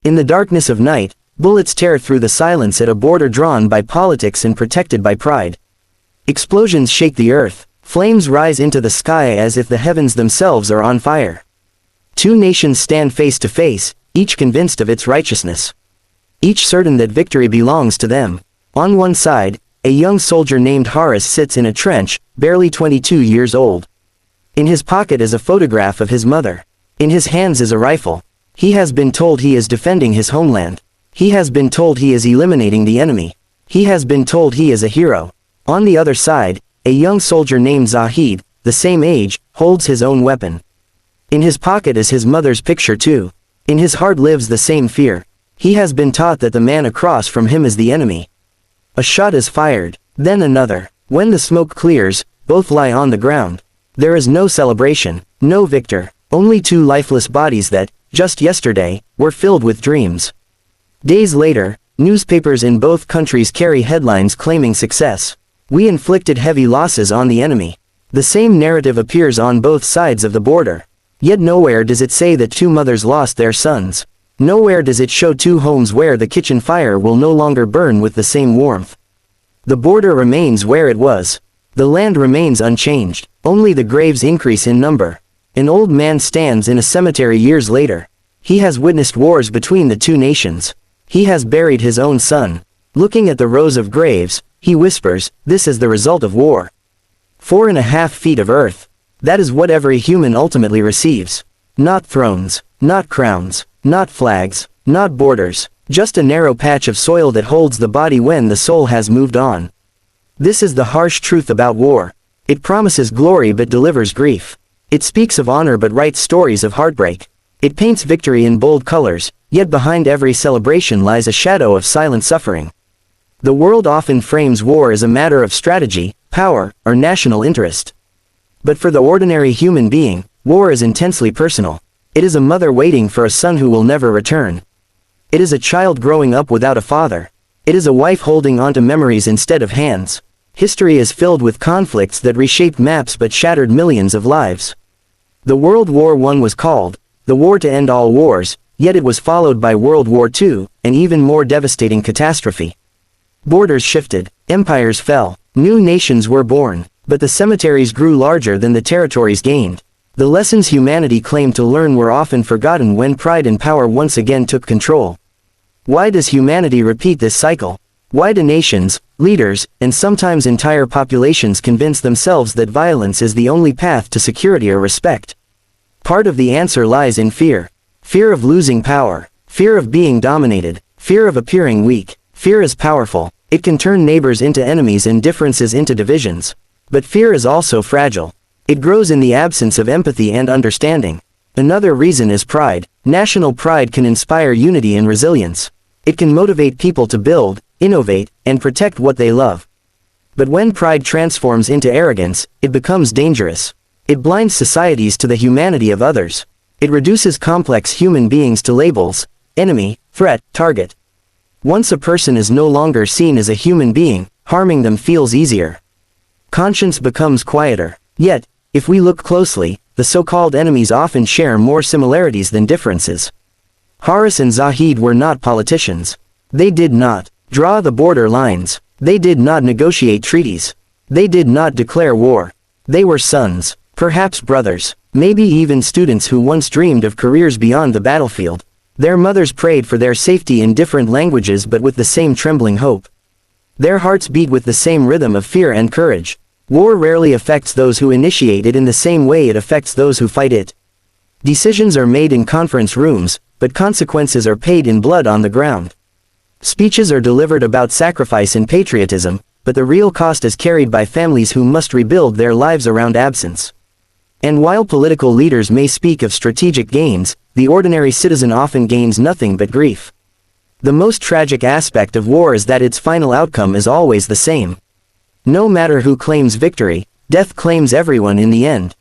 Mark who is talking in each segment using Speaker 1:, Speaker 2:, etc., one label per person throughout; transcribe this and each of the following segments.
Speaker 1: In the darkness of night, bullets tear through the silence at a border drawn by politics and protected by pride. Explosions shake the earth, flames rise into the sky as if the heavens themselves are on fire. Two nations stand face to face, each convinced of its righteousness. Each certain that victory belongs to them. On one side, a young soldier named Horus sits in a trench, barely 22 years old. In his pocket is a photograph of his mother. In his hands is a rifle. He has been told he is defending his homeland. He has been told he is eliminating the enemy. He has been told he is a hero. On the other side, a young soldier named Zahid, the same age, holds his own weapon. In his pocket is his mother's picture too. In his heart lives the same fear. He has been taught that the man across from him is the enemy. A shot is fired, then another. When the smoke clears, both lie on the ground. There is no celebration, no victor, only two lifeless bodies that, just yesterday, were filled with dreams. Days later, newspapers in both countries carry headlines claiming success. We inflicted heavy losses on the enemy. The same narrative appears on both sides of the border. Yet nowhere does it say that two mothers lost their sons. Nowhere does it show two homes where the kitchen fire will no longer burn with the same warmth. The border remains where it was. The land remains unchanged, only the graves increase in number. An old man stands in a cemetery years later. He has witnessed wars between the two nations. He has buried his own son. Looking at the rows of graves, he whispers, "This is the result of war." 4.5 feet of earth. That is what every human ultimately receives. Not thrones, not crowns, not flags, not borders, just a narrow patch of soil that holds the body when the soul has moved on. This is the harsh truth about war. It promises glory but delivers grief. It speaks of honor but writes stories of heartbreak. It paints victory in bold colors, yet behind every celebration lies a shadow of silent suffering. The world often frames war as a matter of strategy, power, or national interest. But for the ordinary human being, war is intensely personal. It is a mother waiting for a son who will never return. It is a child growing up without a father. It is a wife holding onto memories instead of hands. History is filled with conflicts that reshaped maps but shattered millions of lives. The World War I was called the war to end all wars, yet it was followed by World War II, an even more devastating catastrophe. Borders shifted, empires fell, new nations were born, but the cemeteries grew larger than the territories gained. The lessons humanity claimed to learn were often forgotten when pride and power once again took control. Why does humanity repeat this cycle? Why do nations, leaders, and sometimes entire populations convince themselves that violence is the only path to security or respect? Part of the answer lies in fear. Fear of losing power, fear of being dominated, fear of appearing weak. Fear is powerful. It can turn neighbors into enemies and differences into divisions. But fear is also fragile. It grows in the absence of empathy and understanding. Another reason is pride. National pride can inspire unity and resilience. It can motivate people to build, innovate, and protect what they love. But when pride transforms into arrogance, it becomes dangerous. It blinds societies to the humanity of others. It reduces complex human beings to labels: enemy, threat, target. Once a person is no longer seen as a human being, harming them feels easier. Conscience becomes quieter. Yet, if we look closely, the so-called enemies often share more similarities than differences. Horus and Zahid were not politicians. They did not draw the border lines. They did not negotiate treaties. They did not declare war. They were sons, perhaps brothers, maybe even students who once dreamed of careers beyond the battlefield. Their mothers prayed for their safety in different languages but with the same trembling hope. Their hearts beat with the same rhythm of fear and courage. War rarely affects those who initiate it in the same way it affects those who fight it. Decisions are made in conference rooms, but consequences are paid in blood on the ground. Speeches are delivered about sacrifice and patriotism, but the real cost is carried by families who must rebuild their lives around absence. And while political leaders may speak of strategic gains, the ordinary citizen often gains nothing but grief. The most tragic aspect of war is that its final outcome is always the same. No matter who claims victory, death claims everyone in the end.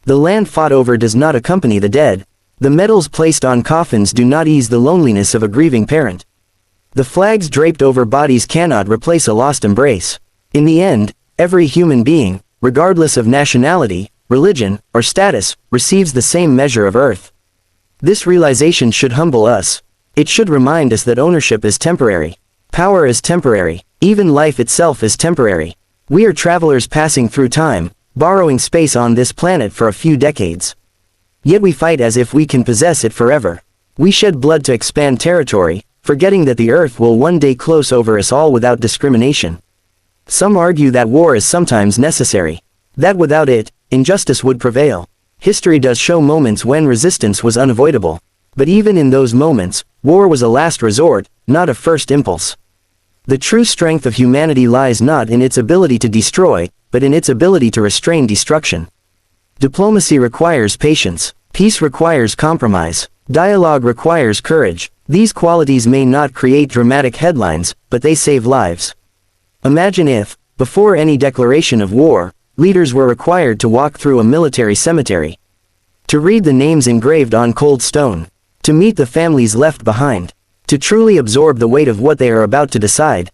Speaker 1: The land fought over does not accompany the dead. The medals placed on coffins do not ease the loneliness of a grieving parent. The flags draped over bodies cannot replace a lost embrace. In the end, every human being, regardless of nationality, religion, or status, receives the same measure of earth. This realization should humble us. It should remind us that ownership is temporary. Power is temporary. Even life itself is temporary. We are travelers passing through time, borrowing space on this planet for a few decades. Yet we fight as if we can possess it forever. We shed blood to expand territory, forgetting that the earth will one day close over us all without discrimination. Some argue that war is sometimes necessary. That without it, injustice would prevail. History does show moments when resistance was unavoidable. But even in those moments, war was a last resort, not a first impulse. The true strength of humanity lies not in its ability to destroy, but in its ability to restrain destruction. Diplomacy requires patience. Peace requires compromise. Dialogue requires courage. These qualities may not create dramatic headlines, but they save lives. Imagine if, before any declaration of war, leaders were required to walk through a military cemetery. To read the names engraved on cold stone. To meet the families left behind. To truly absorb the weight of what they are about to decide.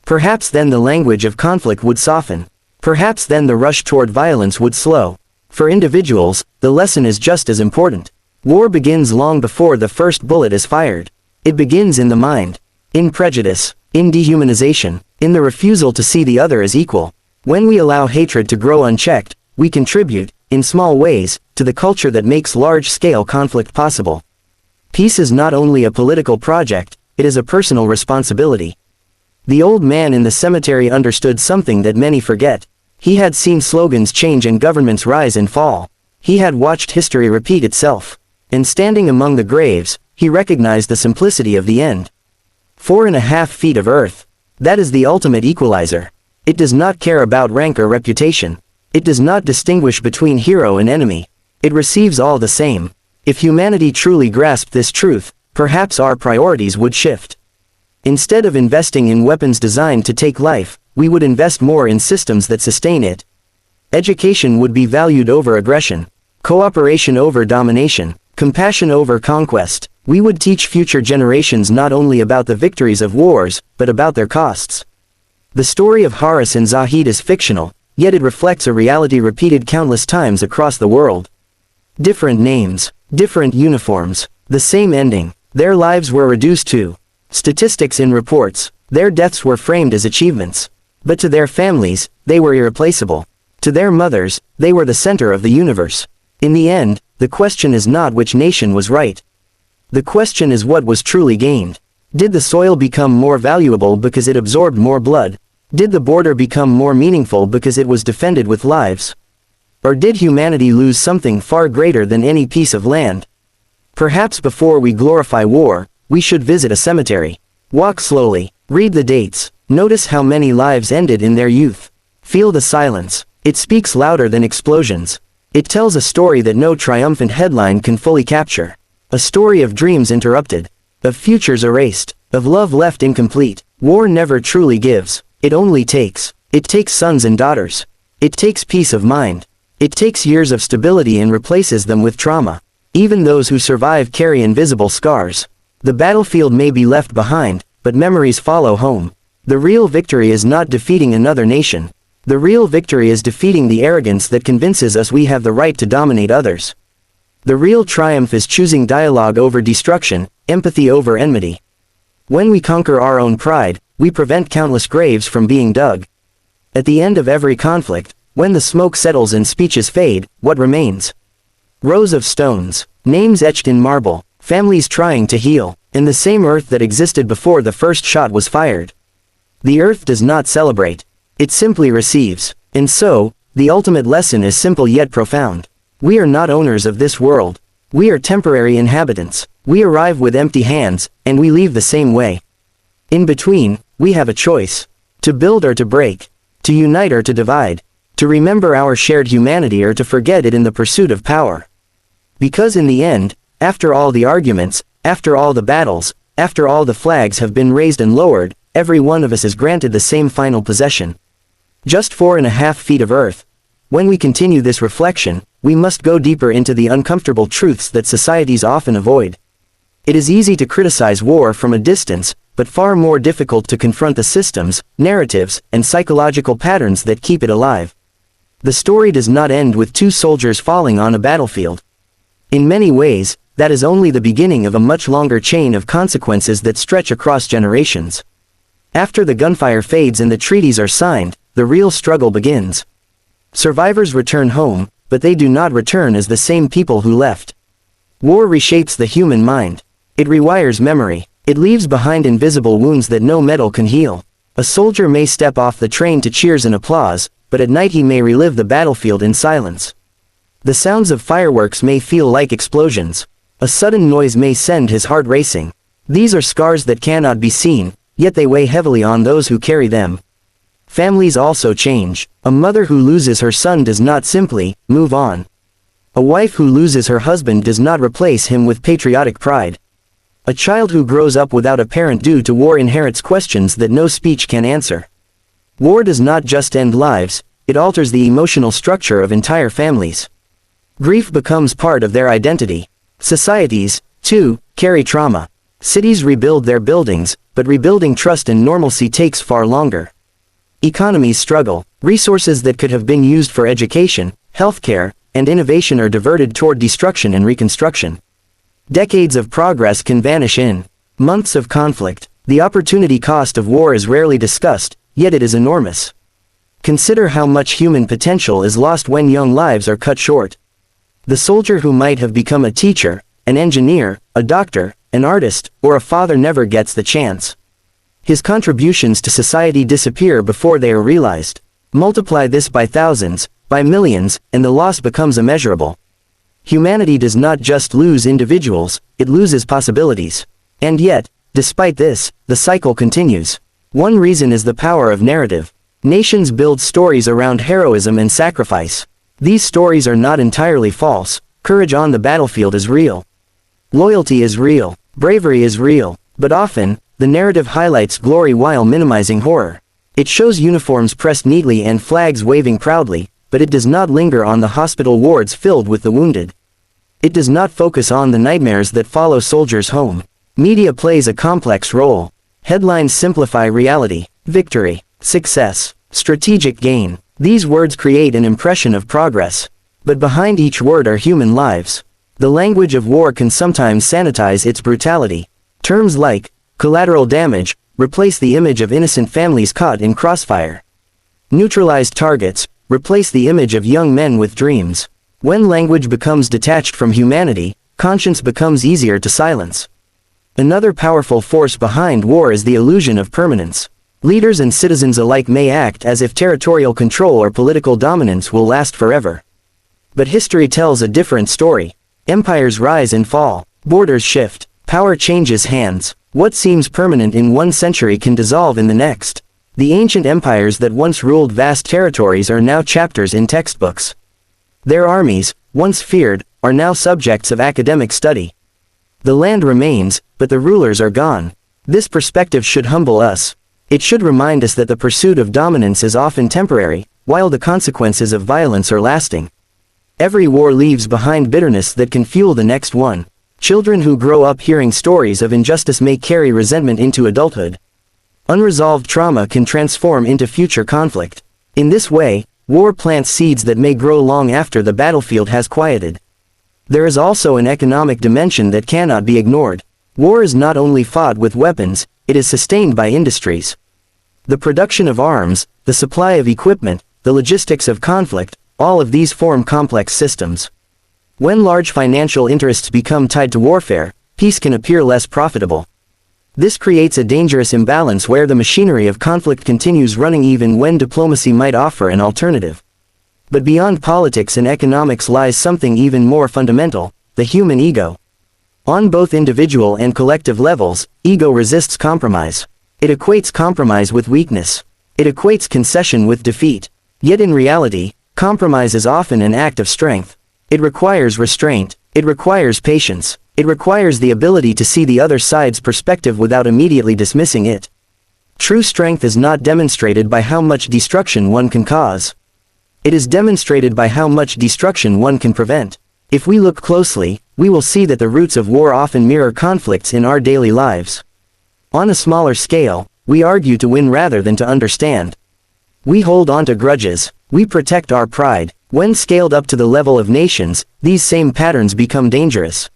Speaker 1: Perhaps then the language of conflict would soften. Perhaps then the rush toward violence would slow. For individuals, the lesson is just as important. War begins long before the first bullet is fired. It begins in the mind. In prejudice. In dehumanization. In the refusal to see the other as equal. When we allow hatred to grow unchecked, we contribute, in small ways, to the culture that makes large-scale conflict possible. Peace is not only a political project, it is a personal responsibility. The old man in the cemetery understood something that many forget. He had seen slogans change and governments rise and fall. He had watched history repeat itself. And standing among the graves, he recognized the simplicity of the end. 4.5 feet of earth. That is the ultimate equalizer. It does not care about rank or reputation. It does not distinguish between hero and enemy. It receives all the same. If humanity truly grasped this truth, perhaps our priorities would shift. Instead of investing in weapons designed to take life, we would invest more in systems that sustain it. Education would be valued over aggression. Cooperation over domination. Compassion over conquest. We would teach future generations not only about the victories of wars, but about their costs. The story of Horus and Zahid is fictional, yet it reflects a reality repeated countless times across the world. Different names, different uniforms, the same ending. Their lives were reduced to statistics in reports. Their deaths were framed as achievements. But to their families, they were irreplaceable. To their mothers, they were the center of the universe. In the end, the question is not which nation was right. The question is what was truly gained. Did the soil become more valuable because it absorbed more blood? Did the border become more meaningful because it was defended with lives? Or did humanity lose something far greater than any piece of land? Perhaps before we glorify war, we should visit a cemetery. Walk slowly, read the dates, notice how many lives ended in their youth. Feel the silence. It speaks louder than explosions. It tells a story that no triumphant headline can fully capture. A story of dreams interrupted, of futures erased, of love left incomplete. War never truly gives, it only takes. It takes sons and daughters. It takes peace of mind. It takes years of stability and replaces them with trauma. Even those who survive carry invisible scars. The battlefield may be left behind, but memories follow home. The real victory is not defeating another nation. The real victory is defeating the arrogance that convinces us we have the right to dominate others. The real triumph is choosing dialogue over destruction, empathy over enmity. When we conquer our own pride, we prevent countless graves from being dug. At the end of every conflict, when the smoke settles and speeches fade, what remains? Rows of stones, names etched in marble, families trying to heal, in the same earth that existed before the first shot was fired. The earth does not celebrate. It simply receives. And so, the ultimate lesson is simple yet profound. We are not owners of this world. We are temporary inhabitants. We arrive with empty hands, and we leave the same way. In between, we have a choice. To build or to break. To unite or to divide. To remember our shared humanity or to forget it in the pursuit of power. Because in the end, after all the arguments, after all the battles, after all the flags have been raised and lowered, every one of us is granted the same final possession. Just 4.5 feet of earth. When we continue this reflection, we must go deeper into the uncomfortable truths that societies often avoid. It is easy to criticize war from a distance, but far more difficult to confront the systems, narratives, and psychological patterns that keep it alive. The story does not end with two soldiers falling on a battlefield. In many ways, that is only the beginning of a much longer chain of consequences that stretch across generations. After the gunfire fades and the treaties are signed, the real struggle begins. Survivors return home, but they do not return as the same people who left. War reshapes the human mind. It rewires memory. It leaves behind invisible wounds that no metal can heal. A soldier may step off the train to cheers and applause, but at night he may relive the battlefield in silence. The sounds of fireworks may feel like explosions. A sudden noise may send his heart racing. These are scars that cannot be seen, yet they weigh heavily on those who carry them. Families also change. A mother who loses her son does not simply move on. A wife who loses her husband does not replace him with patriotic pride. A child who grows up without a parent due to war inherits questions that no speech can answer. War does not just end lives, it alters the emotional structure of entire families. Grief becomes part of their identity. Societies, too, carry trauma. Cities rebuild their buildings, but rebuilding trust and normalcy takes far longer. Economies struggle. Resources that could have been used for education, healthcare, and innovation are diverted toward destruction and reconstruction. Decades of progress can vanish in months of conflict. The opportunity cost of war is rarely discussed, yet it is enormous. Consider how much human potential is lost when young lives are cut short. The soldier who might have become a teacher, an engineer, a doctor, an artist, or a father never gets the chance. His contributions to society disappear before they are realized. Multiply this by thousands, by millions, and the loss becomes immeasurable. Humanity does not just lose individuals, it loses possibilities. And yet, despite this, the cycle continues. One reason is the power of narrative. Nations build stories around heroism and sacrifice. These stories are not entirely false. Courage on the battlefield is real. Loyalty is real. Bravery is real. But often, the narrative highlights glory while minimizing horror. It shows uniforms pressed neatly and flags waving proudly, but it does not linger on the hospital wards filled with the wounded. It does not focus on the nightmares that follow soldiers home. Media plays a complex role. Headlines simplify reality. Victory, success, strategic gain. These words create an impression of progress. But behind each word are human lives. The language of war can sometimes sanitize its brutality. Terms like collateral damage replace the image of innocent families caught in crossfire. Neutralized targets replace the image of young men with dreams. When language becomes detached from humanity, conscience becomes easier to silence. Another powerful force behind war is the illusion of permanence. Leaders and citizens alike may act as if territorial control or political dominance will last forever. But history tells a different story. Empires rise and fall. Borders shift. Power changes hands. What seems permanent in one century can dissolve in the next. The ancient empires that once ruled vast territories are now chapters in textbooks. Their armies, once feared, are now subjects of academic study. The land remains, but the rulers are gone. This perspective should humble us. It should remind us that the pursuit of dominance is often temporary, while the consequences of violence are lasting. Every war leaves behind bitterness that can fuel the next one. Children who grow up hearing stories of injustice may carry resentment into adulthood. Unresolved trauma can transform into future conflict. In this way, war plants seeds that may grow long after the battlefield has quieted. There is also an economic dimension that cannot be ignored. War is not only fought with weapons, it is sustained by industries. The production of arms, the supply of equipment, the logistics of conflict, all of these form complex systems. When large financial interests become tied to warfare, peace can appear less profitable. This creates a dangerous imbalance where the machinery of conflict continues running even when diplomacy might offer an alternative. But beyond politics and economics lies something even more fundamental, the human ego. On both individual and collective levels, ego resists compromise. It equates compromise with weakness. It equates concession with defeat. Yet in reality, compromise is often an act of strength. It requires restraint. It requires patience. It requires the ability to see the other side's perspective without immediately dismissing it. True strength is not demonstrated by how much destruction one can cause. It is demonstrated by how much destruction one can prevent. If we look closely, we will see that the roots of war often mirror conflicts in our daily lives. On a smaller scale, we argue to win rather than to understand. We hold on to grudges. We protect our pride. When scaled up to the level of nations, these same patterns become dangerous.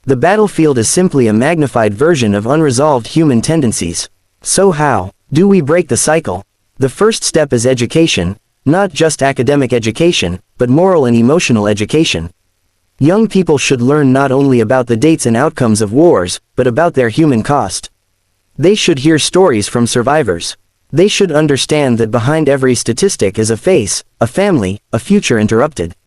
Speaker 1: The battlefield is simply a magnified version of unresolved human tendencies. So how do we break the cycle? The first step is education, not just academic education, but moral and emotional education. Young people should learn not only about the dates and outcomes of wars, but about their human cost. They should hear stories from survivors. They should understand that behind every statistic is a face, a family, a future interrupted.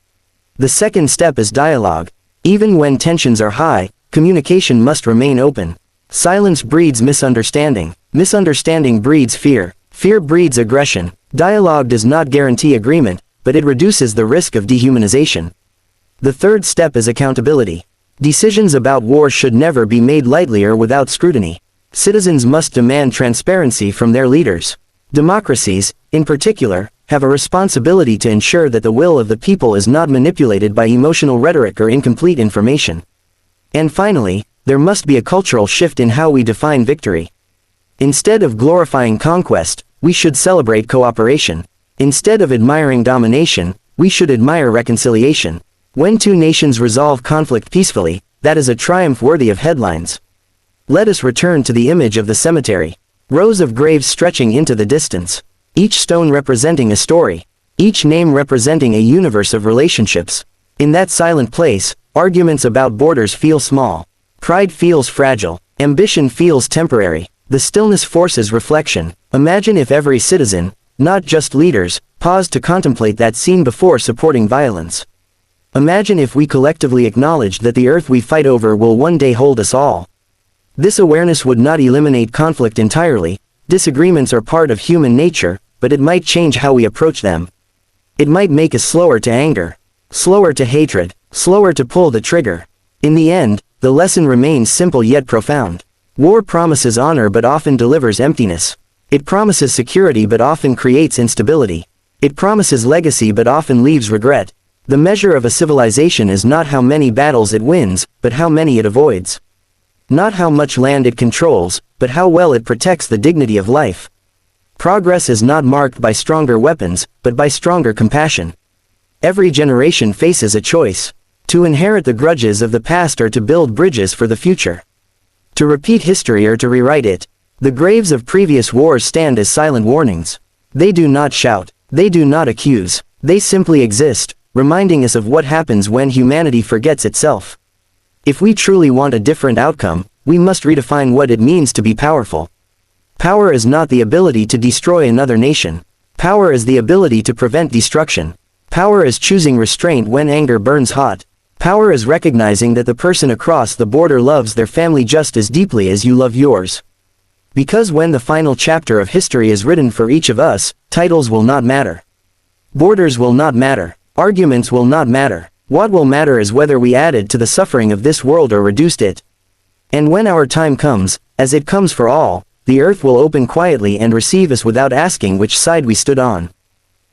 Speaker 1: The second step is dialogue. Even when tensions are high, communication must remain open. Silence breeds misunderstanding. Misunderstanding breeds fear. Fear breeds aggression. Dialogue does not guarantee agreement, but it reduces the risk of dehumanization. The third step is accountability. Decisions about war should never be made lightly or without scrutiny. Citizens must demand transparency from their leaders. Democracies, in particular, have a responsibility to ensure that the will of the people is not manipulated by emotional rhetoric or incomplete information. And finally, there must be a cultural shift in how we define victory. Instead of glorifying conquest, we should celebrate cooperation. Instead of admiring domination, we should admire reconciliation. When two nations resolve conflict peacefully, that is a triumph worthy of headlines. Let us return to the image of the cemetery. Rows of graves stretching into the distance. Each stone representing a story. Each name representing a universe of relationships. In that silent place, arguments about borders feel small. Pride feels fragile. Ambition feels temporary. The stillness forces reflection. Imagine if every citizen, not just leaders, paused to contemplate that scene before supporting violence. Imagine if we collectively acknowledged that the earth we fight over will one day hold us all. This awareness would not eliminate conflict entirely. Disagreements are part of human nature, but it might change how we approach them. It might make us slower to anger, slower to hatred, slower to pull the trigger. In the end, the lesson remains simple yet profound. War promises honor but often delivers emptiness. It promises security but often creates instability. It promises legacy but often leaves regret. The measure of a civilization is not how many battles it wins, but how many it avoids. Not how much land it controls, but how well it protects the dignity of life. Progress is not marked by stronger weapons, but by stronger compassion. Every generation faces a choice: to inherit the grudges of the past or to build bridges for the future. To repeat history or to rewrite it. The graves of previous wars stand as silent warnings. They do not shout. They do not accuse. They simply exist, reminding us of what happens when humanity forgets itself. If we truly want a different outcome, we must redefine what it means to be powerful. Power is not the ability to destroy another nation. Power is the ability to prevent destruction. Power is choosing restraint when anger burns hot. Power is recognizing that the person across the border loves their family just as deeply as you love yours. Because when the final chapter of history is written for each of us, titles will not matter. Borders will not matter. Arguments will not matter. What will matter is whether we added to the suffering of this world or reduced it. And when our time comes, as it comes for all, the earth will open quietly and receive us without asking which side we stood on.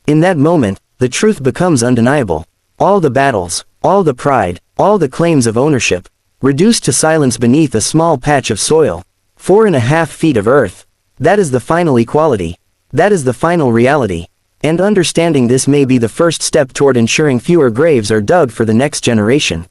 Speaker 1: In that moment, the truth becomes undeniable. All the battles, all the pride, all the claims of ownership, reduced to silence beneath a small patch of soil. 4.5 feet of earth. That is the final equality. That is the final reality. And understanding this may be the first step toward ensuring fewer graves are dug for the next generation.